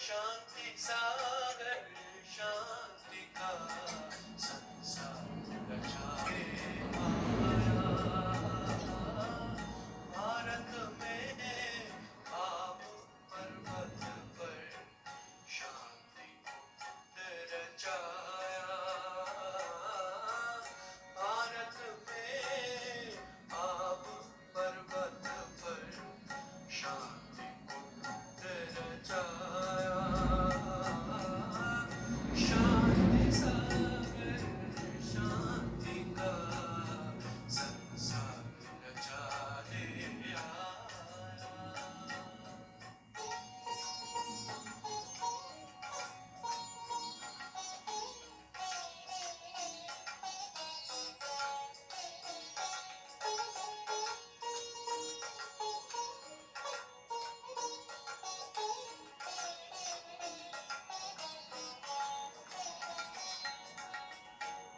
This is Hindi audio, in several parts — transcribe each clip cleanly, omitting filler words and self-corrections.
शांति सागर शांति का संसार रचाए आया। भारत में आप पर्वत पर शांति रचाया। भारत में आप पर्वत पर शांति रचाया। शांति सागर शांति का संसार रचाने आया।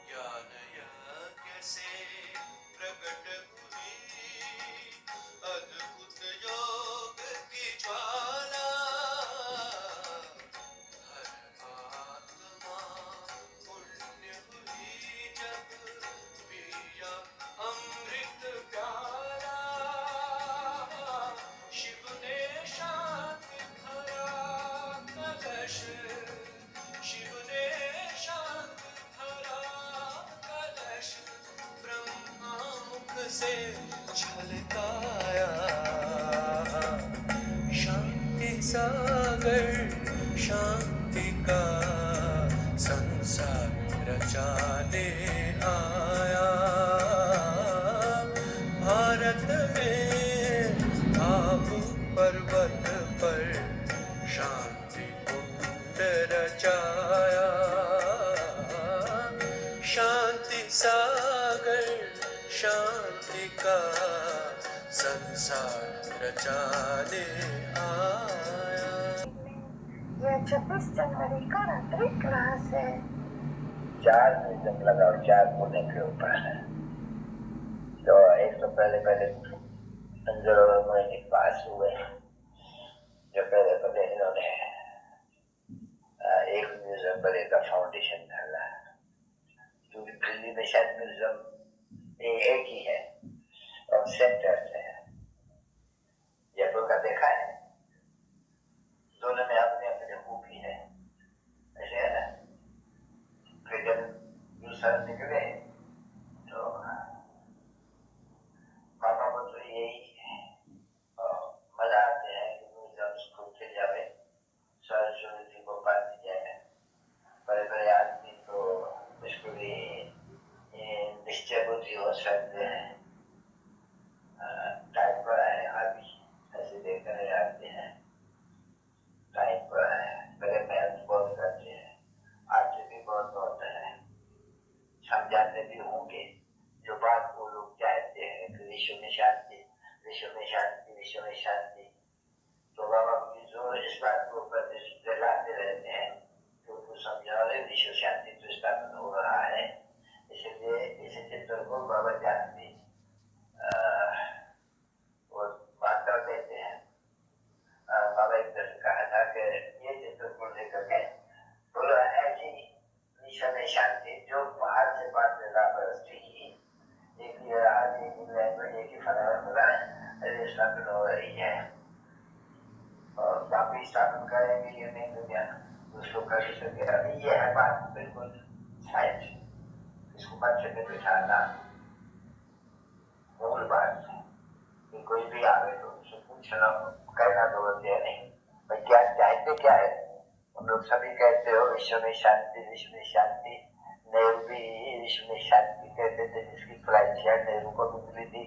ज्ञान यज्ञ से प्रकट हुई अद्भुत योग की ज्वाला। हर आत्मा पुण्य हुई जब पिया अमृत प्याला। शिव ने शांति भरा कलश, शिव ने शांति भरा कलश, ब्रह्मा मुख से छलकाया। शांति सागर शांति का संसार रचाने आया। भारत में आप पर्वत पर शांति कुंड रचाया। शांति सागर शांति का संसार रचाने आया। यह 26 जनवरी का रात्रि क्लास है। 4 म्यूजियम लगाओ, 4 कोने के ऊपर है। तो एक तो पहले संजय में पास हुए, जो पहले इन्होंने एक म्यूजियम पर एक फाउंडेशन डाला, क्योंकि दिल्ली में शायद म्यूजियम एक ही है और सेंटर से है। जयपुर का देखा है, दोनों में अपने अपने खूबी है, ऐसे है ना। फिर जब दूसरा निकले तो पापा को तो यही मजा आते हैं कि म्यूजियम खुलते जावे, सरस्वती को पाती जाए। बड़े आदमी तो इसको भी निश्चय बुद्धि हो सकते हैं, टाइम पर आए, अभी ऐसे देखने आते हैं, टाइम पर आए, बड़े मेहनत बहुत करते हैं, आज भी बहुत होता है, समझाते भी होंगे जो बात वो लोग चाहते हैं कि विश्व में शांति, विश्व में शांति, विश्व में शांति। तो बाबा की जो इस बात को प्रतिष्ठित लाते रहते हैं कि उनको समझा रहे विश्व शांति तो स्थापन हो रहा है। इसलिए इस चित्र को बाबा जानते वो मान्यता देते हैं। बाबा एक तरह कहा था कि ये चित्र को लेकर के पूरा ऐसी विश्व में शांति जो बाहर से बात बरसती ही एक ही आज एक ही लैंग्वेज एक ही फलाना स्थापन हो रही है और बाकी स्थापन करेंगे ये नहीं दुनिया उसको कर सके। अभी ये है बात बिल्कुल साइंस, इसको बच्चे में बिठाना मूल बात है कि कोई भी आवे तो उससे पूछना, कहना तो होते है नहीं भाई क्या चाहते क्या है। हम लोग सभी कहते हो विश्व में शांति, विश्व में शांति। नेहरू भी विश्व में शांति कहते थे, जिसकी फ्लाइट शायद नेहरू को भी मिली थी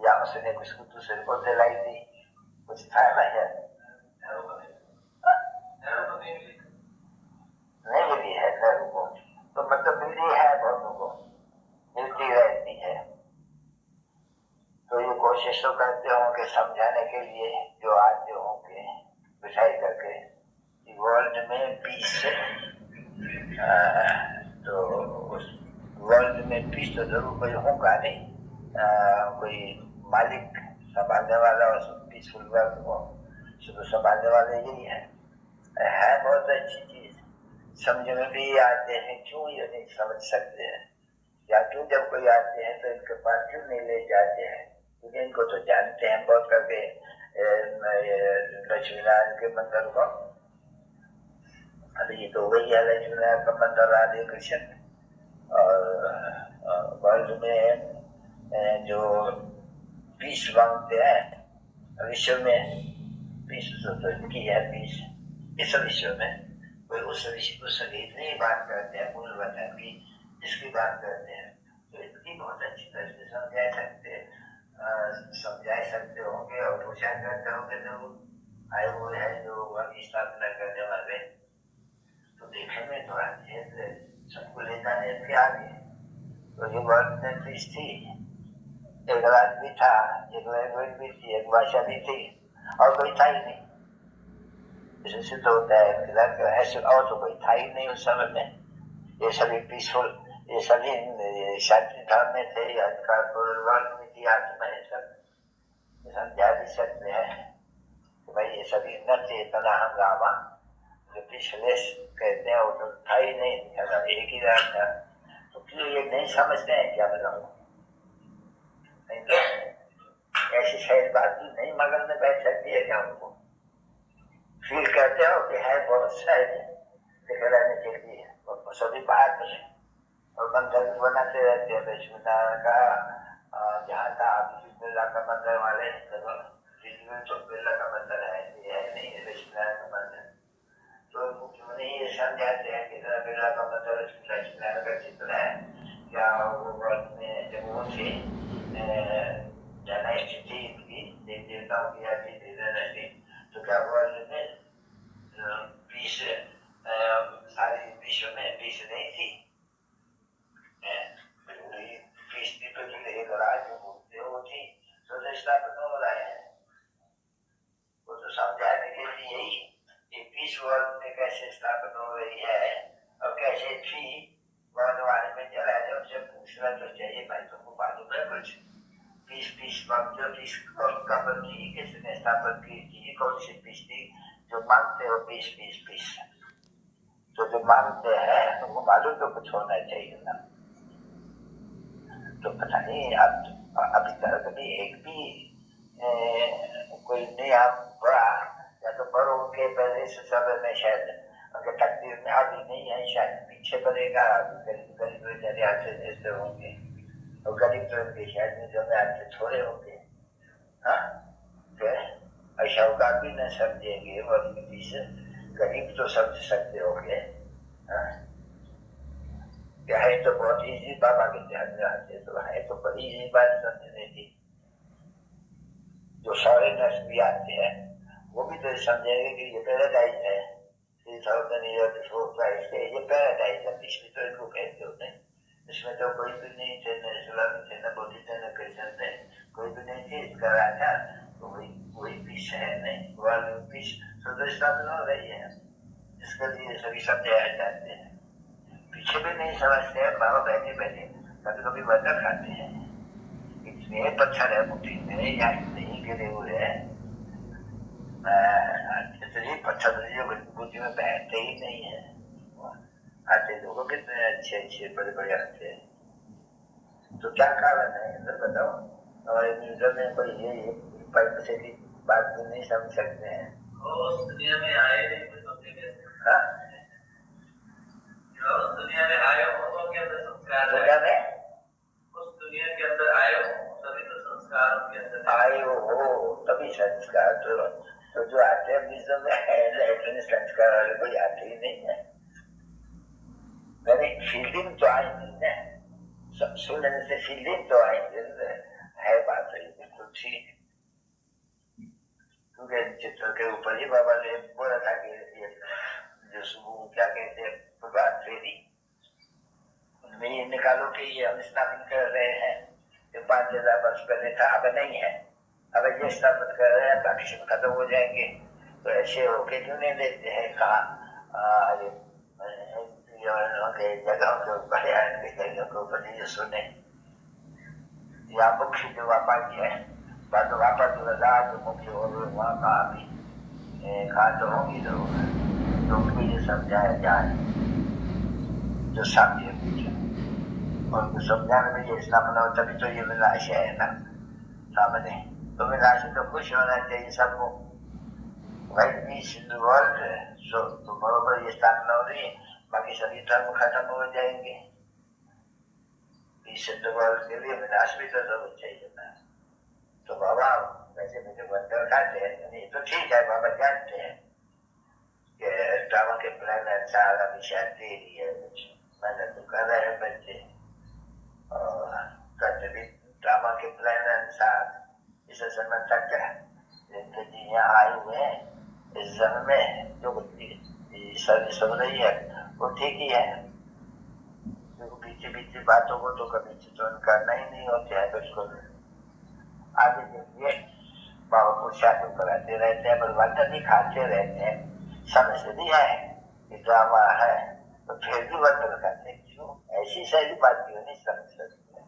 या उसने उसको दूसरे को दिलाई थी, कुछ था ना यार, नहीं मिली है नेहरू को, तो मतलब मिली है बहुतों को, मिलती रहती है। तो ये कोशिश तो करते होंगे समझाने के लिए जो आते होंगे बिठाई करके कि वर्ल्ड में पीस, तो उस वर्ल्ड में पीस तो जरूर कोई होगा नहीं, कोई मालिक संभालने वाला और पीसफुल वर्ल्ड को शुरू संभालने वाले यही है अच्छी चीज समझ में भी आते हैं, क्यों ये नहीं समझ सकते हैं, या क्यों जब कोई आते हैं तो इनके पास क्यों नहीं ले जाते हैं, क्योंकि इनको तो जानते हैं बहुत करके लक्ष्मीनारायण के मंदिर को। अभी तो वही है लक्ष्मीनारायण का मंदिर, राधे कृष्ण। और वर्ल्ड में जो पीस मांगते हैं विश्व में, पीस तो इनकी है, पीस इस विश्व में, कोई उस विश्व उस नहीं बात करते हैं, मूल वचन की इसकी बात करते हैं। तो इतनी बहुत अच्छी तरह से समझा सकते होंगे और पूछा करते होंगे जरूर आए हुए हैं जो वही स्थापना करने वाले, तो देखने में थोड़ा सबको ले जाने के आगे। तो ये वर्ल्ड में चीज थी, एक राज भी था, एक लैंग्वेज भी थी, एक भाषा भी थी, और कोई था ही नहीं। इसे सिद्ध होता है ऐसे और तो कोई था ही नहीं उस समय में। ये सभी पीसफुल, ये सभी शांति धाम में थे, अंधकार वर्ल्ड में थी, आत्मा है सब समझा भी सकते हैं कि भाई ये सभी न चेतना हंगामा जो पिछले कहते हैं वो तो था ही नहीं, एक ही रात था। तो क्यों ये नहीं समझते हैं क्या बताऊँ, ऐसी शायद बात भी नहीं मगन में बैठ सकती है क्या उनको फील करते हो कि है बहुत शायद दिखलाने के लिए, और सभी बात है और मंदिर भी बनाते रहते हैं। लक्ष्मीनारायण का जहाँ था अभी बिरला का मंदिर वाले तो बिरला का मंदिर है, ये है नहीं लक्ष्मीनारायण का मंदिर। तो मुख्यमंत्री ये समझाते हैं कि बिरला का मंदिर लक्ष्मीनारायण का चित्र है क्या, वो वर्ष में जब वो थे जन स्थिति इनकी देव देवताओं की आदि रहती, तो क्या वर्ल्ड में पीस सारी विश्व में पीस नहीं थी, पीस थी तो एक राज्य बोलते वो थी, तो स्थापना हो रहा है। वो तो समझाने के लिए ही पीस वर्ल्ड में कैसे स्थापना हो रही है और कैसे थी, वर्तमान में चला जाए उनसे पूछना तो चाहिए भाई तुमको मालूम है कुछ, पीस जो पीस कब की, किसने स्थापना की थी, कौन सी पीस थी, जो मानते हो पीस तो जो मानते हैं तुमको मालूम तो कुछ होना चाहिए ना। तो पता नहीं अभी तक भी एक भी कोई नया बड़ा या तो बड़ों के पहले से सब में शायद उनके तकदीर में अभी नहीं है, शायद पीछे बनेगा। गरीब ऐसे होंगे और गरीब तो इनके शायद में आपसे थोड़े होंगे, हाँ ऐसा भी न समझेंगे, और गरीब तो समझ सकते होंगे। क्या है तो बहुत इजी, बाबा के ध्यान में आते तो है तो बड़ी इजी बात समझने की। जो फॉरेनर्स भी आते हैं वो भी तो समझेंगे कि ये पैराडाइज है, ये पैराडाइज है, इसमें तो इनको कहते होते हैं, इसमें तो कोई भी नहीं थे, न इस्लामी थे, न बौद्ध थे, न क्रिश्चन थे, कोई भी नहीं थे, इसका राजा तो वही पीस है, नहीं वर्ल्ड पीस स्थापना हो रही है, इसके लिए सभी समझाया जाते हैं। पीछे भी नहीं समझते हैं, बाबा बैठे बैठे कभी कभी वजह खाते हैं, इतने पत्थर है मुट्ठी में या नहीं गिरे हुए हैं, इतने पत्थर बुद्धि में बैठते ही नहीं है। आते लोगों कितने अच्छे अच्छे बड़े बड़े आते हैं, तो क्या कारण है इधर बताओ। हमारे म्यूजियम में कोई ये पाइप से भी बात भी नहीं समझ सकते हैं, उस दुनिया में आए नहीं तो समझेंगे, उस दुनिया में आए हो के अंदर संस्कार, दुनिया में उस दुनिया के अंदर आए हो तभी तो संस्कार उनके अंदर आए हो, तभी संस्कार। तो जो आते हैं म्यूजियम में है लेकिन संस्कार वाले कोई आते ही नहीं है, मैंने फीलिंग तो आएंगी ना, सुनने से फीलिंग तो आएंगे, है बात सही बिल्कुल ठीक, क्योंकि चित्र के ऊपर ही बाबा ने बोला था कि जो सुबह क्या कहते हैं प्रभात फेरी, उनमें ये निकालो कि ये हम स्थापन कर रहे हैं, जो 5000 वर्ष पहले था अब नहीं है, अब ये स्थापन कर रहे हैं बाकी सब खत्म हो जाएंगे, तो ऐसे होके क्यों नहीं देते हैं, कहा जगह के ऊपर या जगह के ऊपर नहीं सुने, या मुख्य जो वापा की है बात, वापा जो मुख्य और वहाँ कहा भी कहा तो होंगी जरूर, तो ये समझाया जाए जो सामने पूछा, उनको समझाने में ये इतना बनाओ तभी तो ये विनाश है ना सामने। तो विनाश तो खुश होना चाहिए सबको। भाई पीस इन द वर्ल्ड, सो तो बराबर ये स्थापना हो रही है, बाकी सभी धर्म खत्म हो जाएंगे। पीस इन द वर्ल्ड के लिए विनाश भी तो जरूर चाहिए ना। तो बाबा वैसे मुझे बंदर खाते हैं, नहीं तो ठीक है, बाबा जानते हैं कि ड्रामा के प्लान अनुसार अभी शायद दे रही है कुछ, मैंने तो कर रहे हैं बच्चे और करते भी ड्रामा के प्लान अनुसार इसे समय तक जिनके जी यहाँ आए हुए हैं इस जन्म में जो सर्विस हो रही है वो ठीक ही है। बीती बीती बातों को तो कभी चिंतन करना ही नहीं होता है, बिल्कुल आगे के लिए बाबा पुरुषार्थ कराते रहते हैं, बलवंत भी खाते रहते हैं। समझ नहीं है कि ड्रामा है तो फिर भी वर्णन करते हैं, क्यों ऐसी सारी बात क्यों नहीं समझ सकते,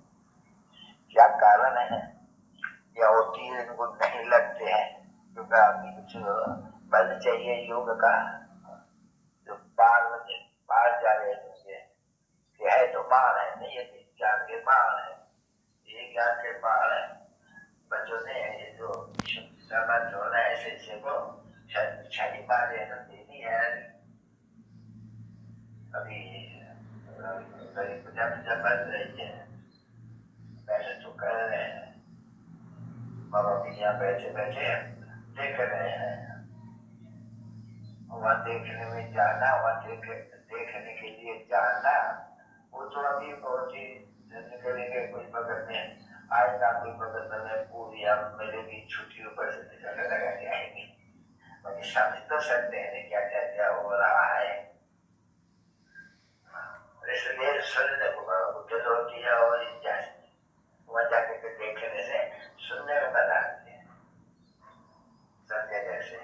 क्या कारण है, या वो तीर इनको नहीं लगते हैं क्योंकि आपकी कुछ बल चाहिए योग का, जो पार जा रहे होंगे कि है तो मार है नहीं, ये ज्ञान के मार है, ये ज्ञान के मार है। बच्चों ने ये जो सामान जोड़ा ऐसे ऐसे को छाली मार देना देनी है। अभी पूजा पूजा बन रही है, पहले तो कर रहे हैं, बाबा भी यहाँ बैठे बैठे देख रहे हैं। वहाँ देखने में जाना, वहाँ देखने के लिए जाना, वो तो अभी बहुत ही निकलेंगे, कोई बगल में आएगा, कोई बगल में पूरी अब मिलेगी छुट्टी ऊपर से निकल लगा के आएंगे, बाकी समझ तो सकते हैं क्या क्या क्या हो रहा है। इसलिए सुनने को बुद्ध होती है और वहाँ जाके के देखने से सुनने में मजा आती है, समझे जैसे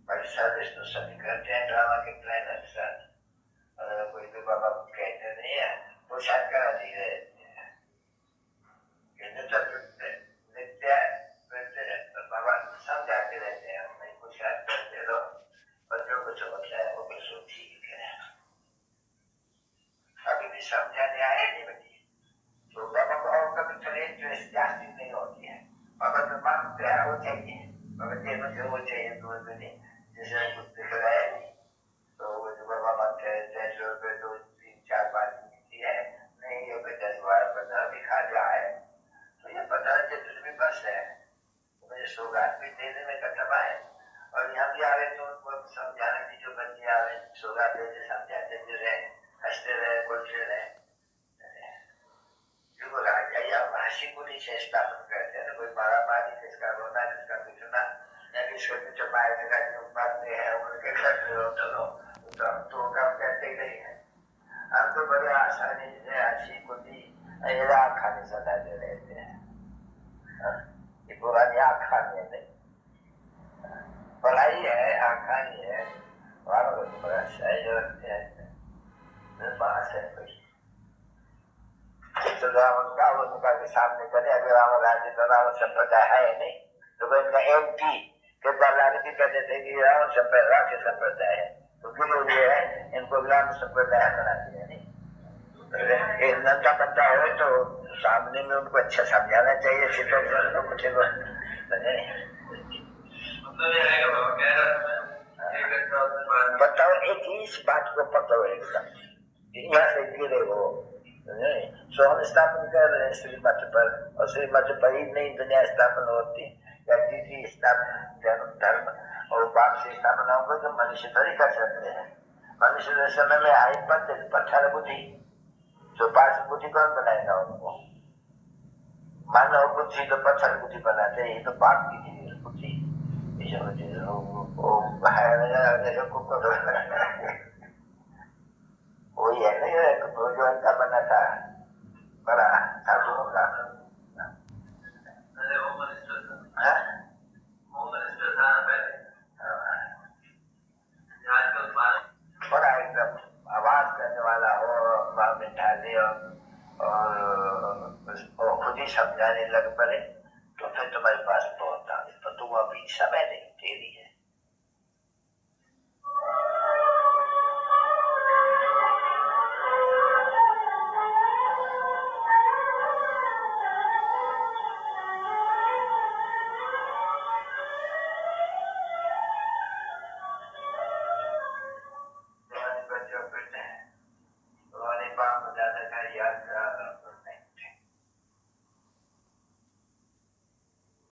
परिषद तो सभी करते हैं ड्रामा के प्लान अनुसार, अगर कोई भी बाबा कहते नहीं है तो शायद करा दी रहते हैं, नित्य बाबा समझाते रहते हैं, नहीं कुछ शायद करते रहो और जो कुछ होता है वो बिल्कुल ठीक है। अभी भी समझाने आए नहीं बनी तो बाबा को और कभी ट्रेन जो जास्ती नहीं होती है, बाबा जो मांगते हैं वो चाहिए, बाबा जी मुझे वो चाहिए, दो नहीं जैसे कुछ दिख रहा है तो वो जो बाबा मांगते हैं 100 रुपये तो 3-4 बार मिलती है, नहीं ये 10 बार 15 भी खा जाए तो ये 15 चित्र भी बस है, मुझे सौगात भी देने में कटवा है। और यहाँ भी आ रहे तो उनको समझाने की जो बच्चे आ रहे सौगात देते समझाते भी रहे, हंसते रहे, बोलते रहे, जो राजा या भाषी को नहीं स्थापन करते हैं, कोई मारा मारी किसका रोना किसका पिटना या किसको कुछ मारने का जो मारते हैं उनके घर में चलो तो हम तो काम करते नहीं है, हम तो बड़े आसानी से हंसी खुदी आँख खाने सताते रहते हैं, ये पुरानी आँख खाने नहीं पढ़ाई है, आँख खानी है, वहां को बड़ा सही रखते हैं, बात है कोई तो रावण का उनका के सामने करे, अभी रावण राज्य तो रावण संप्रदाय है नहीं, तो इनका MP के दलाल भी कहते थे कि रावण संप्रदाय के संप्रदाय है, तो क्यों ये है इनको राम संप्रदाय बना दिया नहीं। नंदा बनता हो तो सामने में उनको अच्छा समझाना चाहिए, बताओ एक ही इस बात को पकड़ो एकदम, यहाँ से गिरे हो सो हम स्थापन कर रहे हैं श्रीमत पर, और श्रीमत पर ही नहीं दुनिया स्थापन होती, या किसी स्थापन धर्म और बाप से स्थापना होगा तो मनुष्य तो ही कर सकते हैं। मनुष्य के समय में आई पत्थर बुद्धि, तो पास बुद्धि कौन बनाएगा उनको, मानव बुद्धि तो पत्थर बुद्धि बनाते हैं, ये तो पाप की बुद्धि वही है नहीं, भगवान का बना था बड़ा साधुओं का बड़ा एकदम आवाज करने वाला हो, बिठा दे और खुद ही समझाने लग